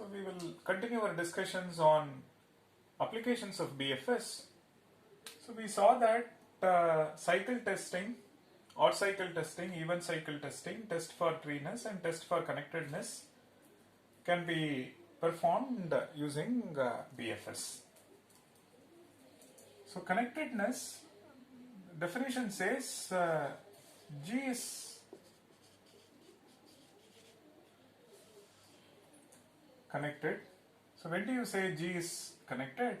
So we will continue our discussions on applications of BFS. So we saw that cycle testing, odd cycle testing, even cycle testing, test for treeness and test for connectedness can be performed using BFS. So connectedness definition says G is connected. So when do you say G is connected?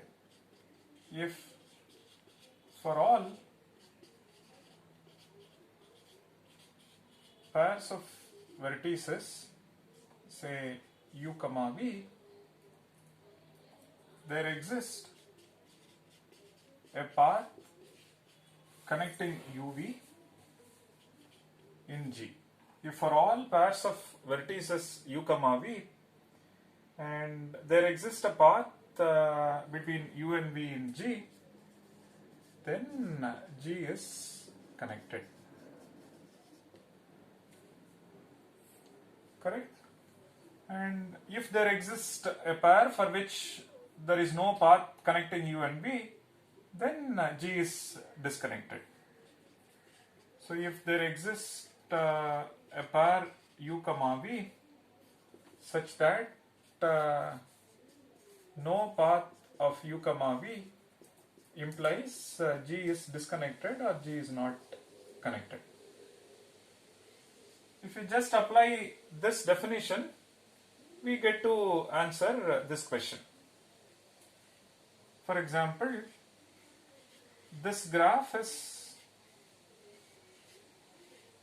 If for all pairs of vertices, say u comma v, there exists a path connecting uv in G. If for all pairs of vertices u comma v and there exists a path between u and v in G, then G is connected. Correct? And if there exists a pair for which there is no path connecting u and v, then G is disconnected. So if there exists a pair u comma v such that no path of u comma v implies G is disconnected or G is not connected. If you just apply this definition, we get to answer this question. For example, this graph is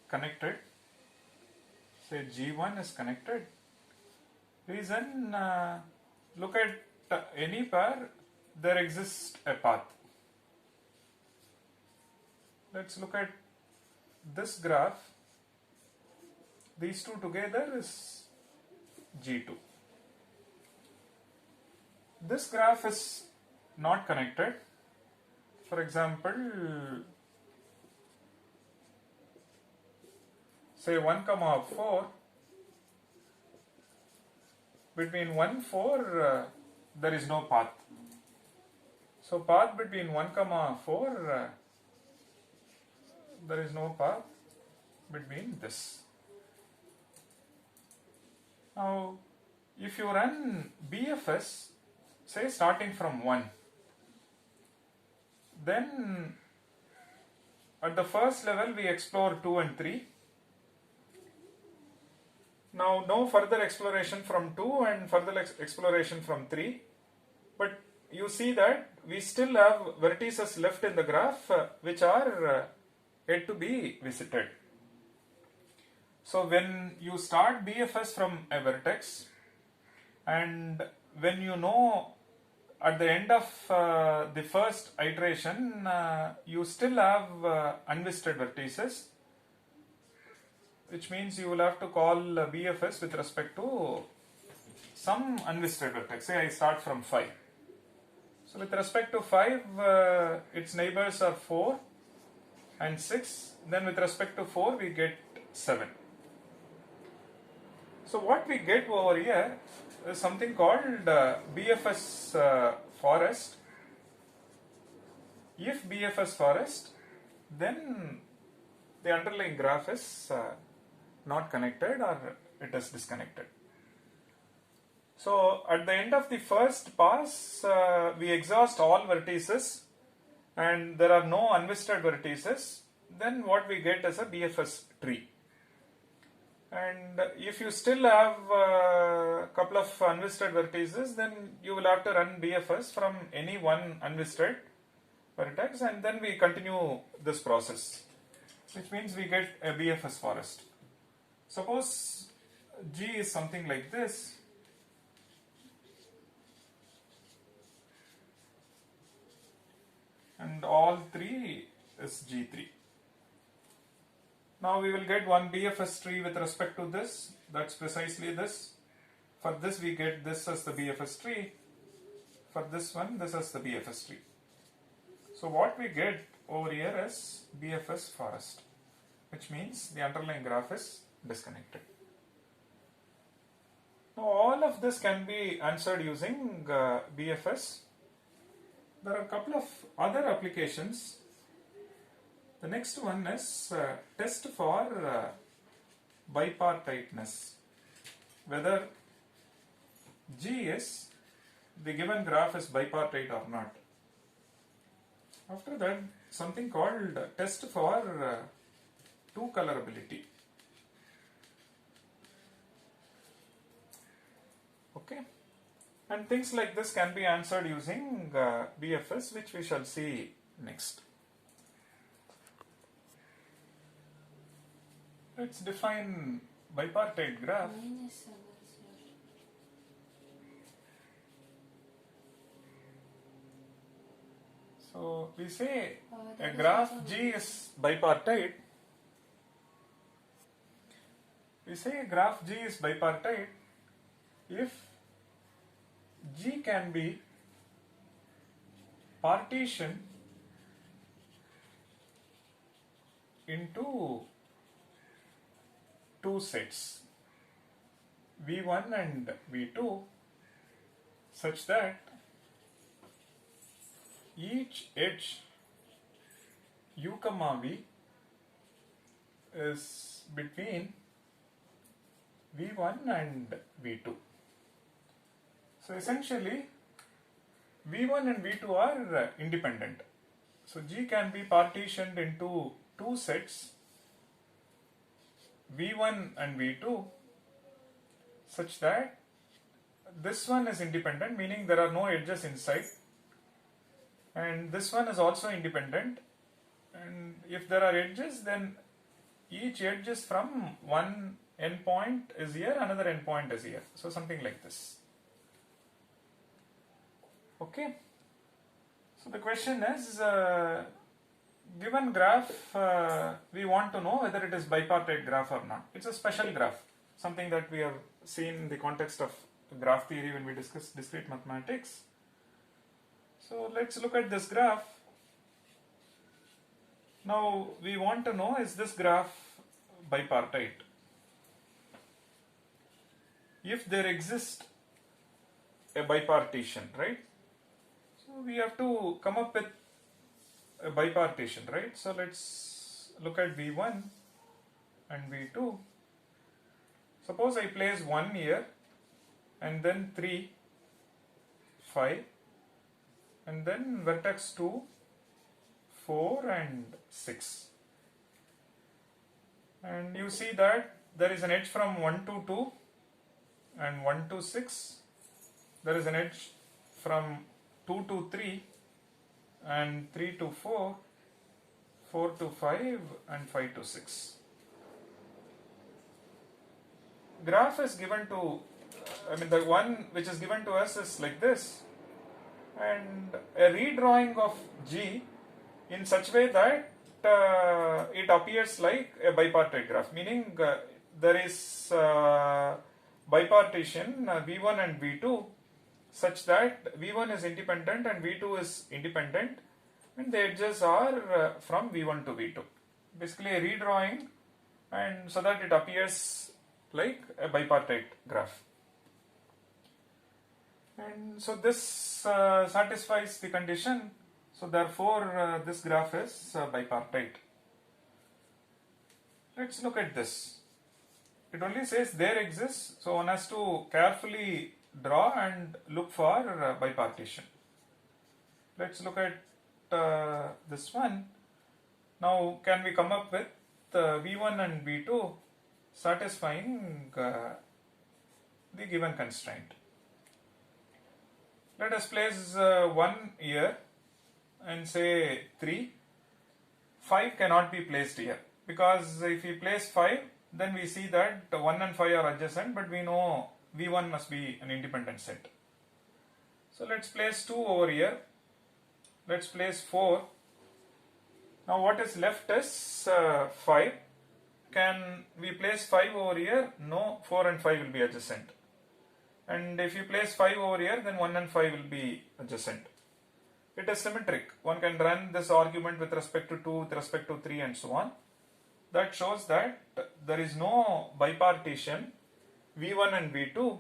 connected, say G1 is connected. Reason, look at any pair, there exists a path. Let's look at this graph. These two together is G2. This graph is not connected. For example, say 1 comma 4, between 1 4 there is no path. So path between 1 comma 4 there is no path between this. Now if you run BFS, say starting from 1, then at the first level we explore 2 and 3. Now no further exploration from 2 and further exploration from 3, but you see that we still have vertices left in the graph which are yet to be visited. So when you start BFS from a vertex and when you know at the end of the first iteration you still have unvisited vertices, which means you will have to call BFS with respect to some unvisited vertex. Say I start from 5. So with respect to 5, its neighbors are 4 and 6. Then with respect to 4, we get 7. So what we get over here is something called BFS forest. If BFS forest, then the underlying graph is not connected or it is disconnected. So at the end of the first pass, we exhaust all vertices and there are no unvisited vertices. Then what we get is a BFS tree. And if you still have a couple of unvisited vertices, then you will have to run BFS from any one unvisited vertex and then we continue this process, which means we get a BFS forest. Suppose G is something like this. And all 3 is G3. Now we will get one BFS tree with respect to this. That's precisely this. For this we get this as the BFS tree. For this one, this is the BFS tree. So what we get over here is BFS forest, which means the underlying graph is disconnected. Now all of this can be answered using BFS. There are a couple of other applications. The next one is test for bipartiteness, whether G is, the given graph is bipartite or not. After that, something called test for two colorability. Okay, and things like this can be answered using BFS, which we shall see next. Let's define bipartite graph. So we say a graph G is bipartite. We say a graph G is bipartite if G can be partitioned into two sets, V1 and V2, such that each edge u comma v is between V1 and V2. So essentially V1 and V2 are independent. So G can be partitioned into two sets, V1 and V2, such that this one is independent, meaning there are no edges inside, and this one is also independent, and if there are edges, then each edge is from one endpoint is here, another endpoint is here. So something like this. Okay. So the question is, given graph, we want to know whether it is bipartite graph or not. It's a special graph, something that we have seen in the context of graph theory when we discuss discrete mathematics. So let's look at this graph. Now we want to know, is this graph bipartite? If there exists a bipartition, right? So we have to come up with a bipartition, right? So let's look at V1 and V2. Suppose I place 1 here and then 3, 5, and then vertex 2, 4 and 6. And you see that there is an edge from 1 to 2 and 1 to 6. There is an edge from 2 to 3 and 3 to 4, 4 to 5 and 5 to 6. Graph is given to, the one which is given to us is like this, and a redrawing of G in such way that it appears like a bipartite graph, meaning there is bipartition V1 and V2 such that V1 is independent and V2 is independent, and the edges are from V1 to V2. Basically a redrawing, and so that it appears like a bipartite graph. And so this satisfies the condition. So therefore this graph is bipartite. Let's look at this. It only says there exists, so one has to carefully draw and look for bipartition. Let's look at this one. Now can we come up with V1 and V2 satisfying the given constraint? Let us place 1 here and say 3. 5 cannot be placed here, because if we place 5, then we see that 1 and 5 are adjacent, but we know V1 must be an independent set. So let's place 2 over here. Let's place 4. Now what is left is 5. Can we place 5 over here? No, 4 and 5 will be adjacent. And if you place 5 over here, then 1 and 5 will be adjacent. It is symmetric. One can run this argument with respect to 2, with respect to 3 and so on. That shows that there is no bipartition V1 and V2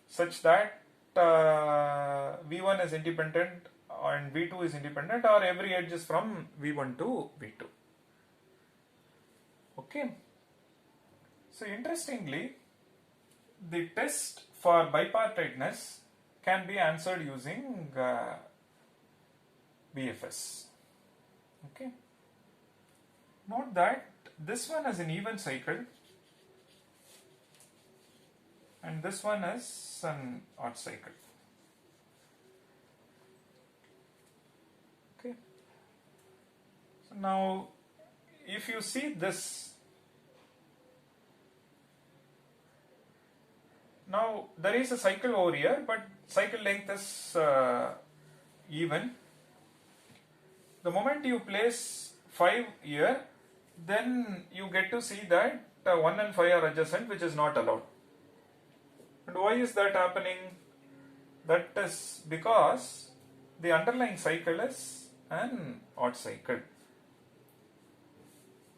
such that V1 is independent and V2 is independent, or every edge is from V1 to V2. Okay. So interestingly, the test for bipartiteness can be answered using BFS. Okay. Note that this one is an even cycle and this one is an odd cycle. Okay. So now, if you see this, now there is a cycle over here, but cycle length is even. The moment you place 5 here, then you get to see that 1 and 5 are adjacent, which is not allowed. And why is that happening? That is because the underlying cycle is an odd cycle.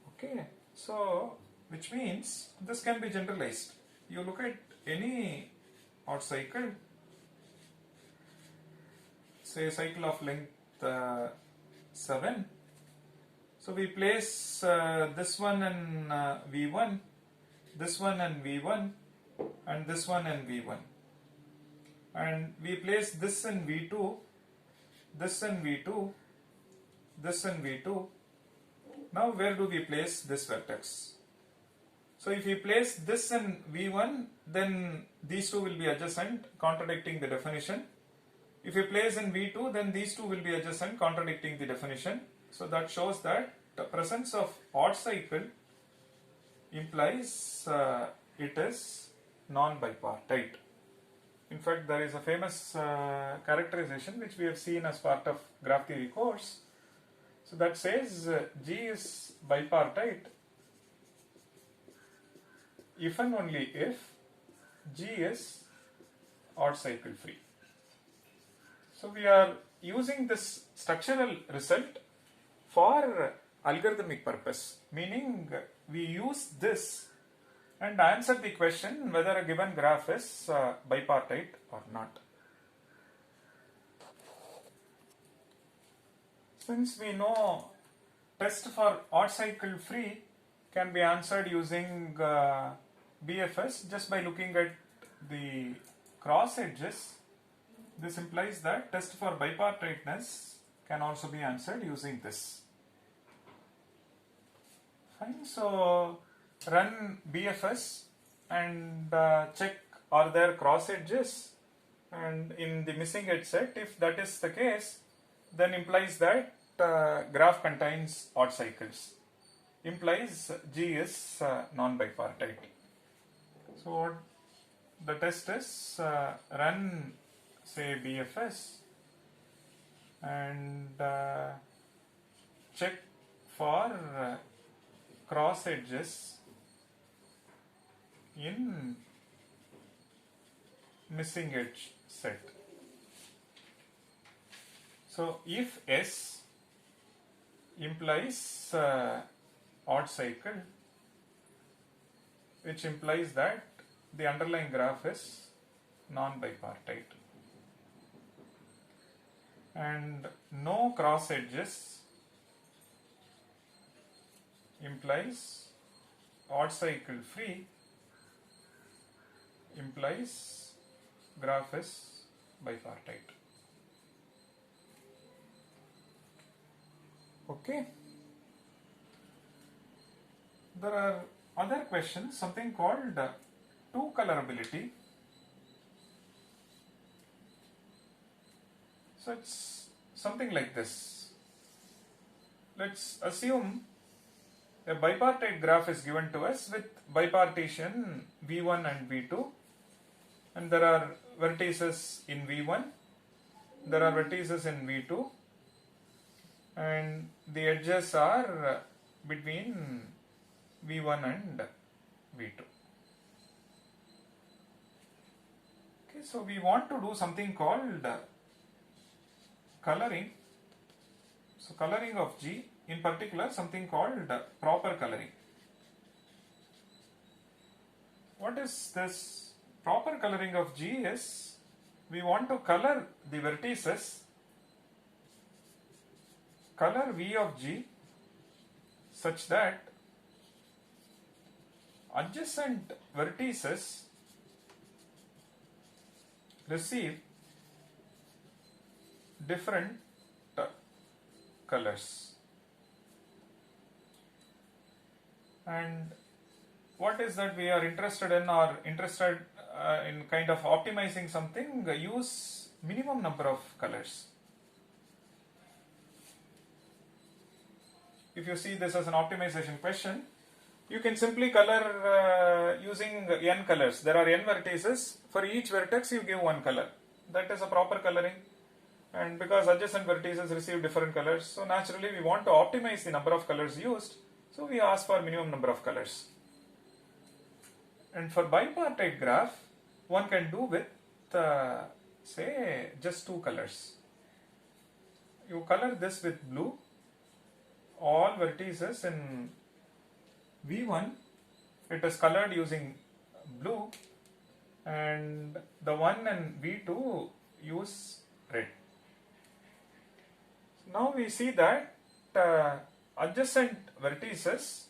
Okay, so which means this can be generalized. You look at any odd cycle, say a cycle of length 7. So we place this one in V1, this one in V1, and this one in V1. And we place this in V2, this in V2, this in V2. Now where do we place this vertex? So if we place this in V1, then these two will be adjacent, contradicting the definition. If we place in V2, then these two will be adjacent, contradicting the definition. So that shows that the presence of odd cycle implies it is non-bipartite. In fact, there is a famous characterization which we have seen as part of graph theory course. So that says G is bipartite if and only if G is odd cycle free. So we are using this structural result for algorithmic purpose, meaning we use this and answer the question whether a given graph is bipartite or not. Since we know test for odd cycle free can be answered using BFS just by looking at the cross edges, this implies that test for bipartiteness can also be answered using this. Fine, so run BFS and check are there cross edges, and in the missing edge set, if that is the case, then implies that graph contains odd cycles, implies G is non-bipartite. So what the test is, run say BFS and check for cross edges in missing edge set. So if S implies odd cycle, which implies that the underlying graph is non-bipartite, and no cross edges implies odd cycle free, implies graph is bipartite. Okay. There are other questions, something called two colorability. So it's something like this. Let's assume a bipartite graph is given to us with bipartition V1 and V2, and there are vertices in V1, there are vertices in V2, and the edges are between V1 and V2. Okay, so we want to do something called coloring. So coloring of G, in particular something called proper coloring. What is this proper coloring of G is we want to color the vertices, color V of G such that adjacent vertices receive different colors. And what is that we are interested in, or interested in kind of optimizing something? Use minimum number of colors. If you see this as an optimization question, you can simply color using n colors. There are n vertices. For each vertex you give one color. That is a proper coloring. And because adjacent vertices receive different colors, so naturally we want to optimize the number of colors used, so we ask for minimum number of colors. And for bipartite graph, one can do with say just two colors. You color this with blue, all vertices in V1 it is colored using blue, and the one in V2 use red. Now we see that adjacent vertices,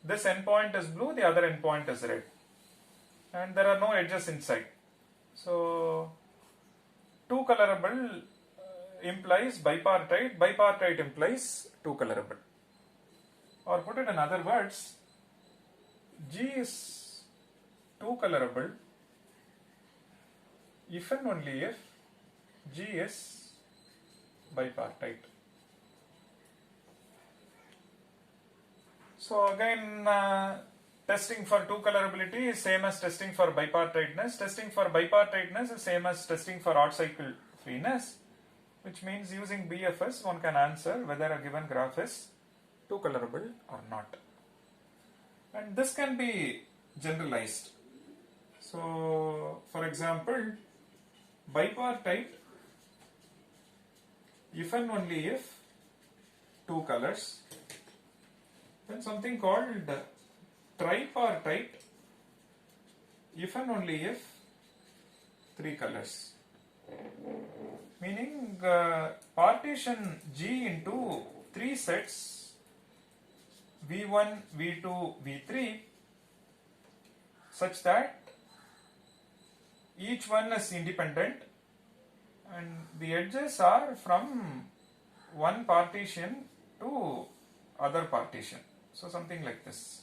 this endpoint is blue, the other endpoint is red, and there are no edges inside. So two colorable implies bipartite, bipartite implies two colorable. Or put it in other words, G is two colorable if and only if G is bipartite. So again, testing for two colorability is same as testing for bipartiteness. Testing for bipartiteness is same as testing for odd cycle freeness, which means using BFS one can answer whether a given graph is two colorable or not. And this can be generalized. So for example, bipartite if and only if two colors, then something called tripartite if and only if three colors, meaning partition G into three sets V1, V2, V3 such that each one is independent and the edges are from one partition to other partition. So something like this.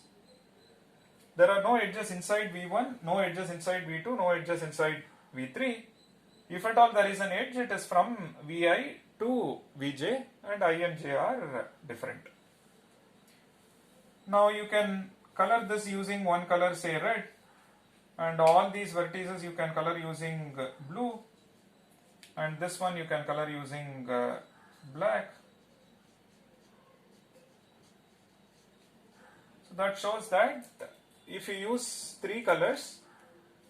There are no edges inside V1, no edges inside V2, no edges inside V3. If at all there is an edge, it is from Vi to Vj, and I and j are different. Now you can color this using one color, say red, and all these vertices you can color using blue, and this one you can color using black. So that shows that if you use three colors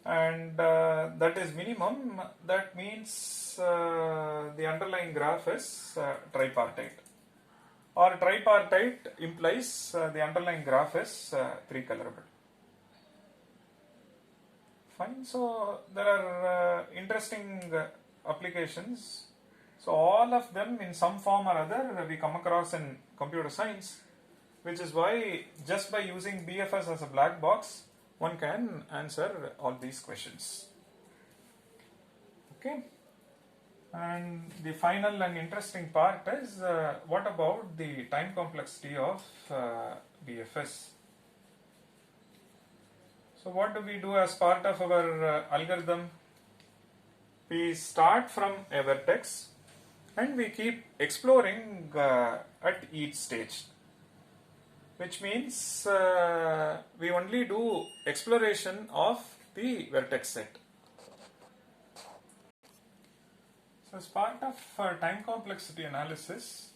and that is minimum, that means the underlying graph is tripartite, or tripartite implies the underlying graph is three colorable. Fine. So there are interesting applications. So all of them in some form or other we come across in computer science, which is why just by using BFS as a black box one can answer all these questions. Okay. And the final and interesting part is what about the time complexity of BFS? So what do we do as part of our algorithm? We start from a vertex and we keep exploring at each stage, which means we only do exploration of the vertex set. So as part of time complexity analysis,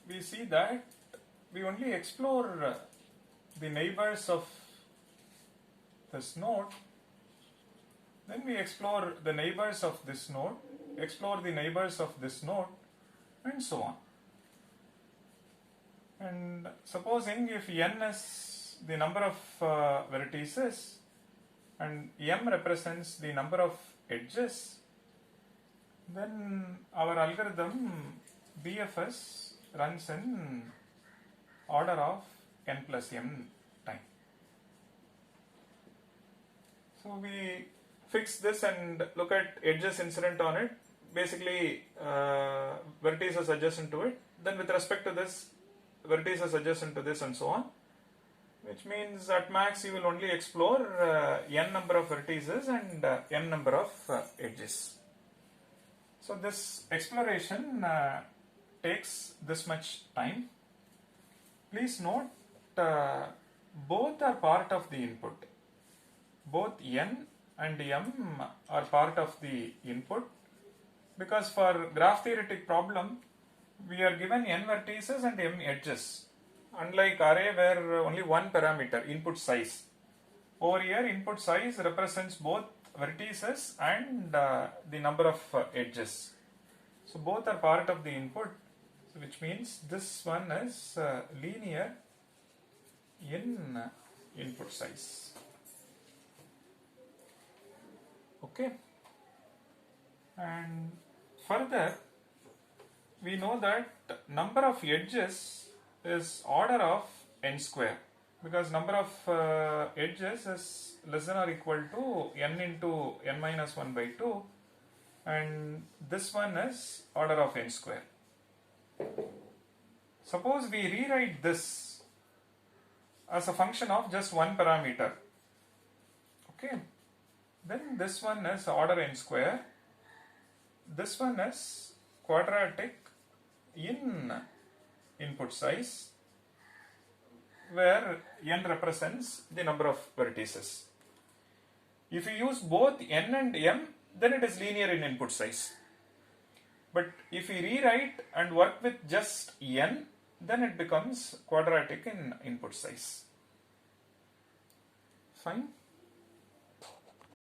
we see that we only explore the neighbors of this node, then we explore the neighbors of this node, explore the neighbors of this node, and so on. And supposing if n is the number of vertices and m represents the number of edges, then our algorithm BFS runs in order of n plus m time. So we fix this and look at edges incident on it, basically vertices adjacent to it, then with respect to this vertices adjacent to this and so on, which means at max you will only explore n number of vertices and m number of edges. So this exploration takes this much time. Please note both are part of the input. Both n and m are part of the input, because for graph theoretic problem we are given n vertices and m edges, unlike array where only one parameter, input size. Over here input size represents both vertices and the number of edges. So both are part of the input, which means this one is linear in input size. Okay, and further we know that number of edges is order of n square, because number of edges is less than or equal to n into n minus 1 by 2, and this one is order of n square. Suppose we rewrite this as a function of just one parameter. Okay, then this one is order n square, this one is quadratic in input size, where n represents the number of vertices. If you use both n and m, then it is linear in input size. But if we rewrite and work with just n, then it becomes quadratic in input size. Fine.